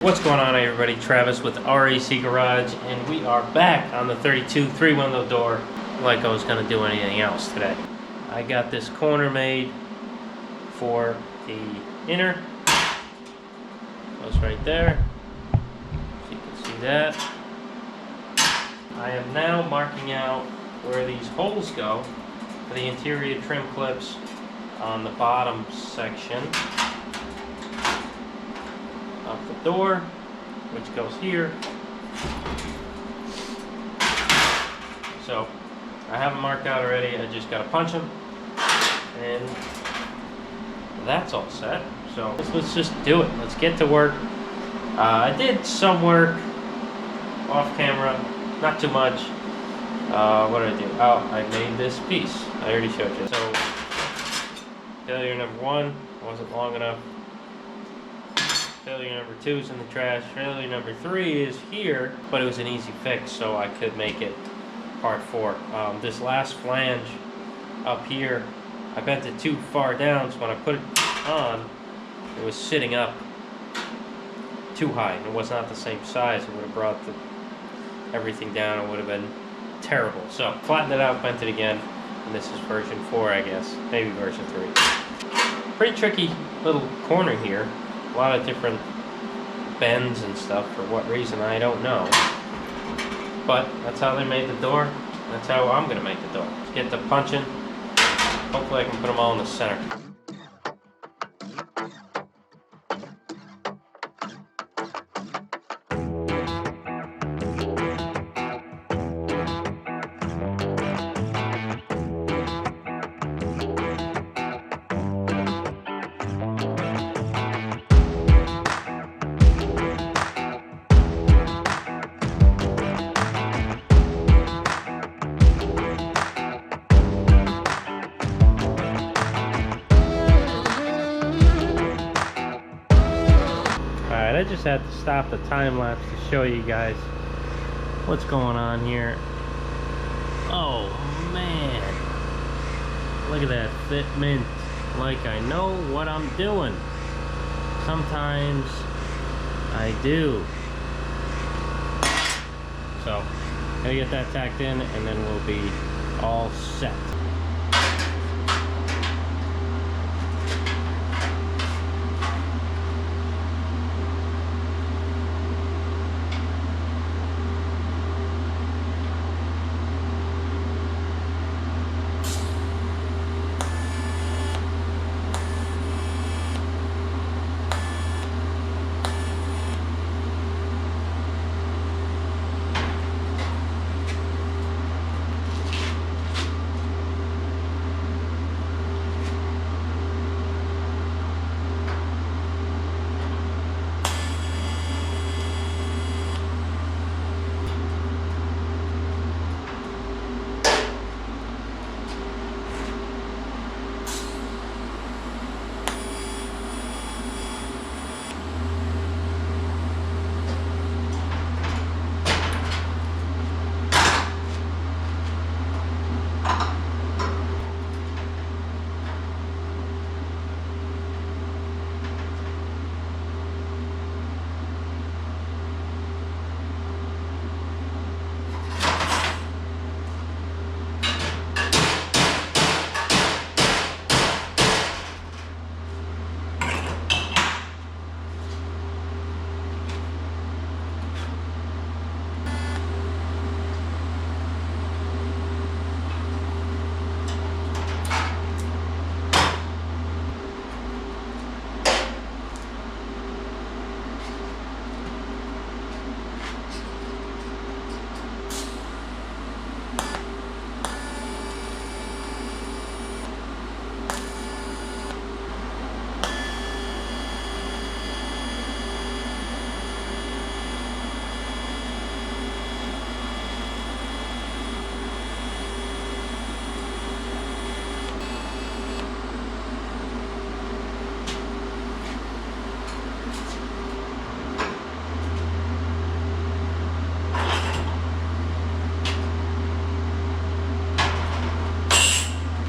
What's going on, everybody? Travis with RAC Garage, and we are back on the 32 3-window door like I was going to do anything else today. I got this corner made for the inner. Goes right there, so you can see that. I am now marking out where these holes go for the interior trim clips on the bottom section of the door, which goes here. So I have them marked out already. I just gotta punch them, and that's all set. So let's just do it. Let's get to work. I did some work off camera, not too much. What did I do? Oh, I made this piece. I already showed you. So failure number 1 wasn't long enough. Failure number 2 is in the trash. Failure number 3 is here, but it was an easy fix, so I could make it part 4. This last flange up here, I bent it too far down, so when I put it on, it was sitting up too high. It was not the same size. It would have brought everything down. It would have been terrible. So flattened it out, bent it again, and this is version 4, I guess. Maybe version 3. Pretty tricky little corner here. A lot of different bends and stuff. For what reason, I don't know. But that's how they made the door. That's how I'm going to make the door. Let's get the punching. Hopefully I can put them all in the center. I just had to stop the time lapse to show you guys what's going on here. Oh man, look at that fitment. Like I know what I'm doing. Sometimes I do. So gotta get that tacked in, and then we'll be all set.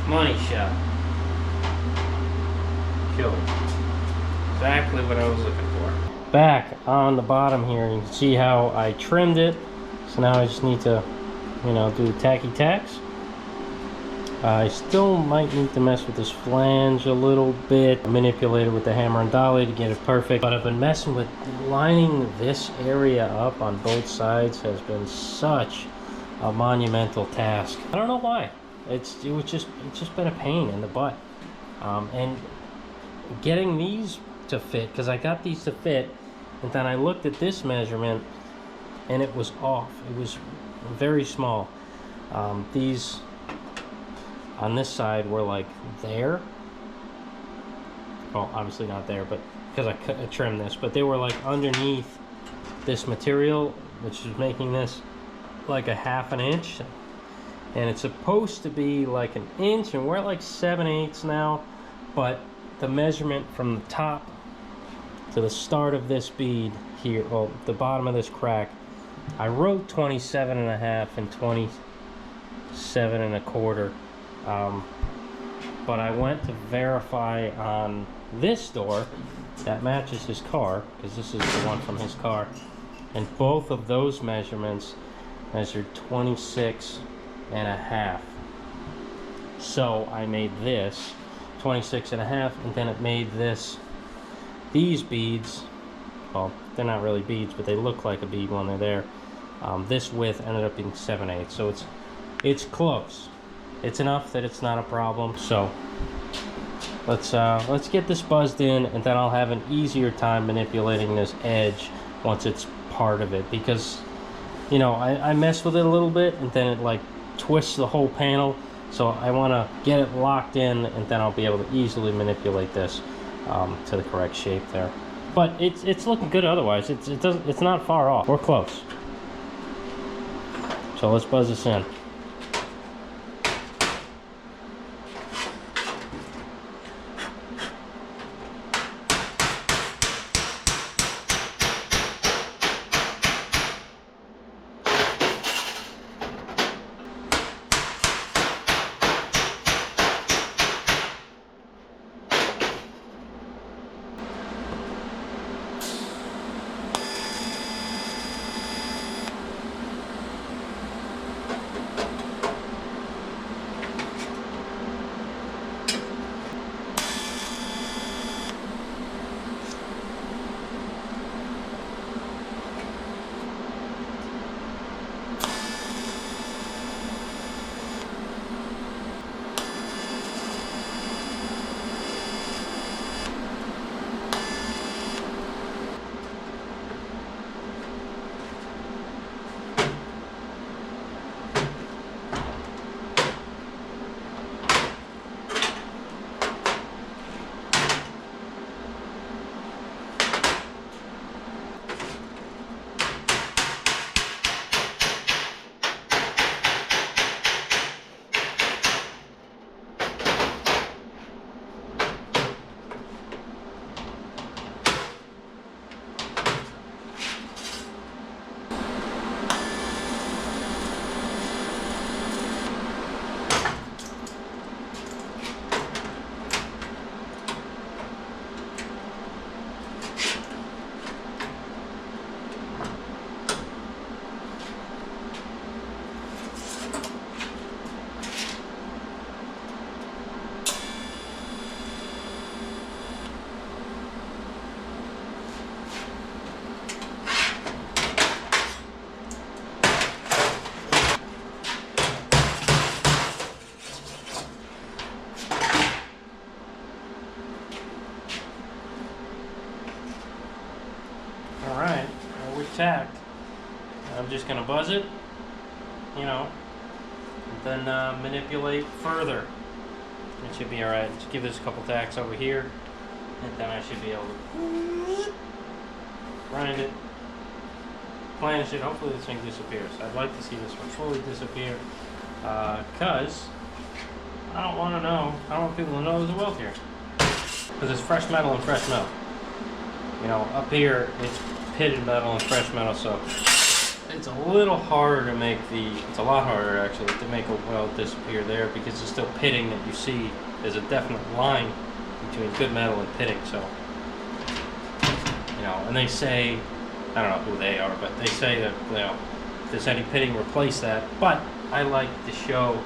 Money shot. Killer. Exactly what I was looking for. back on the bottom here. You can see how I trimmed it. So now I just need to, you know, do the tacky tacks. I still might need to mess with this flange a little bit, manipulate it with the hammer and dolly to get it perfect. But I've been messing with lining this area up on both sides has been such a monumental task. I don't know why. It's just been a pain in the butt. And getting these to fit, because I got these to fit, and then I looked at this measurement and it was off. It was very small. These on this side were like there. Well, obviously not there, but because I trimmed this, but they were like underneath this material, which is making this like a ½ inch. And it's supposed to be like an inch, and we're at like 7/8 now, but the measurement from the top to the start of this bead here, well, the bottom of this crack, I wrote 27.5 and 27.25. But I went to verify on this door that matches his car, because this is the one from his car, and both of those measurements measured 26.5. So I made this 26.5, and then it made these beads, well, they're not really beads, but they look like a bead when they're there. This width ended up being 7/8, so it's close. It's enough that it's not a problem. So let's get this buzzed in, and then I'll have an easier time manipulating this edge once it's part of it, because, you know, I mess with it a little bit and then it like twists the whole panel. So I want to get it locked in, and then I'll be able to easily manipulate this to the correct shape there. But it's looking good otherwise. It's not far off. We're close. So let's buzz this in. Alright, well, we're tacked. I'm just going to buzz it, you know, and then manipulate further. It should be alright. Just give this a couple tacks over here, and then I should be able to grind it, flange it. Hopefully this thing disappears. I'd like to see this one fully disappear, because I don't want people to know there's a weld here. Because it's fresh metal and fresh metal. You know, up here it's pitted metal and fresh metal, so it's a little harder to make it's a lot harder actually to make a weld disappear there, because it's still pitting that you see. There's a definite line between good metal and pitting, so you know, and they say, I don't know who they are, but they say that, you know, if there's any pitting, replace that. But I like to show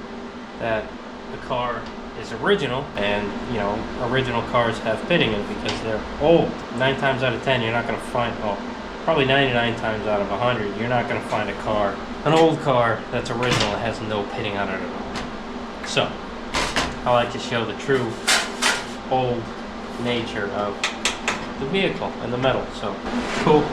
that the car is original, and you know, original cars have pitting in it because they're old. 9 times out of 10, you're not going to find, well, probably 99 times out of 100, you're not going to find a car, an old car that's original that has no pitting on it at all. So, I like to show the true old nature of the vehicle and the metal. So, cool.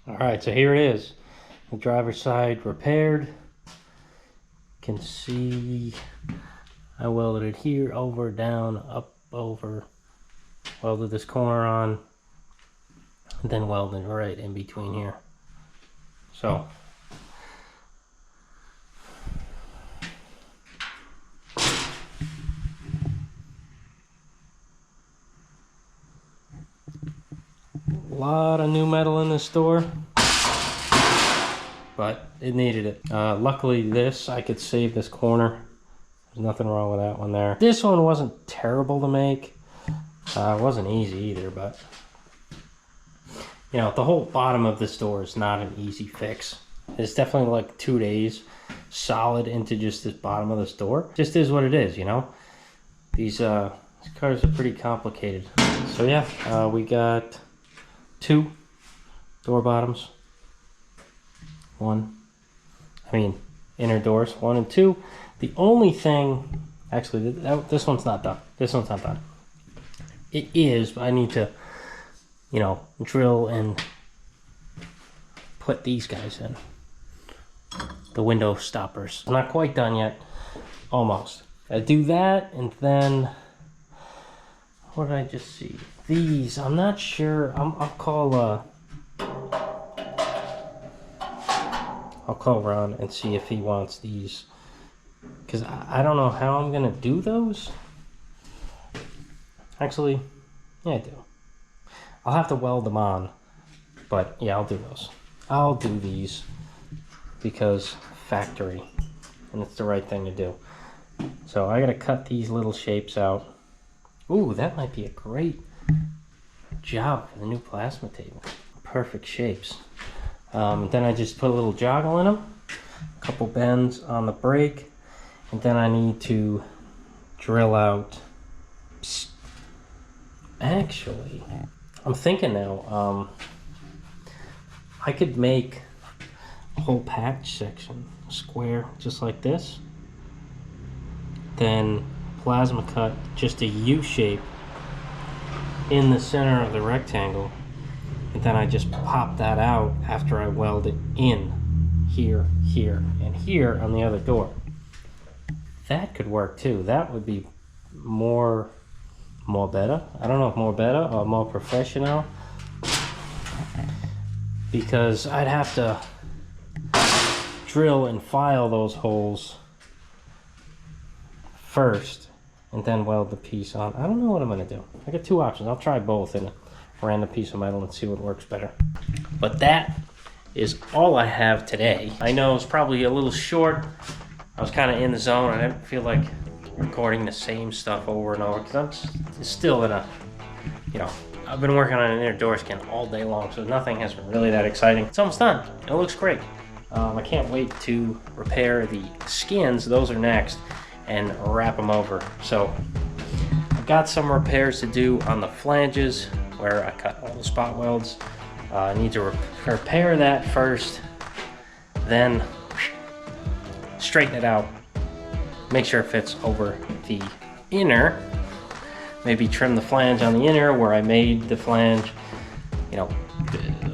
Alright, so here it is. The driver's side repaired. You can see I welded it here, over, down, up, over. Welded this corner on. And then welded right in between here. So. A lot of new metal in this store, but it needed it. Luckily this, I could save this corner. There's nothing wrong with that one there. This one wasn't terrible to make. It wasn't easy either, but you know, the whole bottom of this door is not an easy fix. It's definitely like 2 days solid into just this bottom of this door. Just is what it is, you know. These cars are pretty complicated. So yeah, we got 2 door bottoms. Inner doors, 1 and 2. The only thing, actually, this one's not done. This one's not done. It is, but I need to, you know, drill and put these guys in. The window stoppers. I'm not quite done yet. Almost. I do that, and then what did I just see? These, I'm not sure. I'll call Ron and see if he wants these, because I don't know how I'm gonna do those. Actually, yeah, I do. I'll have to weld them on, but yeah, I'll do those. I'll do these because factory, and it's the right thing to do. So I gotta cut these little shapes out. Ooh, that might be a great job for the new plasma table. Perfect shapes. Then I just put a little joggle in them, a couple bends on the brake, and then I need to drill out. Actually, I'm thinking now, I could make a whole patch section square just like this, then plasma cut just a U shape in the center of the rectangle, and then I just pop that out after I weld it in here, here, and here on the other door. That could work too. That would be more better. I don't know if more better or more professional, because I'd have to drill and file those holes first and then weld the piece on. I don't know what I'm gonna do. I got two options. I'll try both in a random piece of metal and see what works better. But that is all I have today. I know it's probably a little short. I was kind of in the zone. I didn't feel like recording the same stuff over and over because I'm still in a, you know, I've been working on an inner door skin all day long, so nothing has been really that exciting. It's almost done. It looks great. I can't wait to repair the skins. Those are next, and wrap them over. So I've got some repairs to do on the flanges where I cut all the spot welds. I need to repair that first, then straighten it out, make sure it fits over the inner, maybe trim the flange on the inner where I made the flange. You know,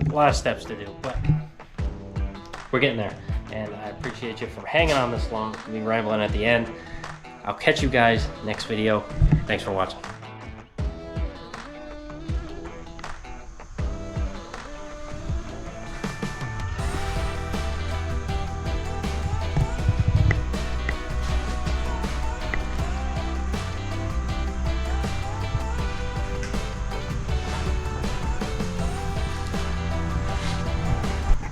a lot of steps to do, but we're getting there. And I appreciate you for hanging on this long, me rambling at the end. I'll catch you guys next video. Thanks for watching.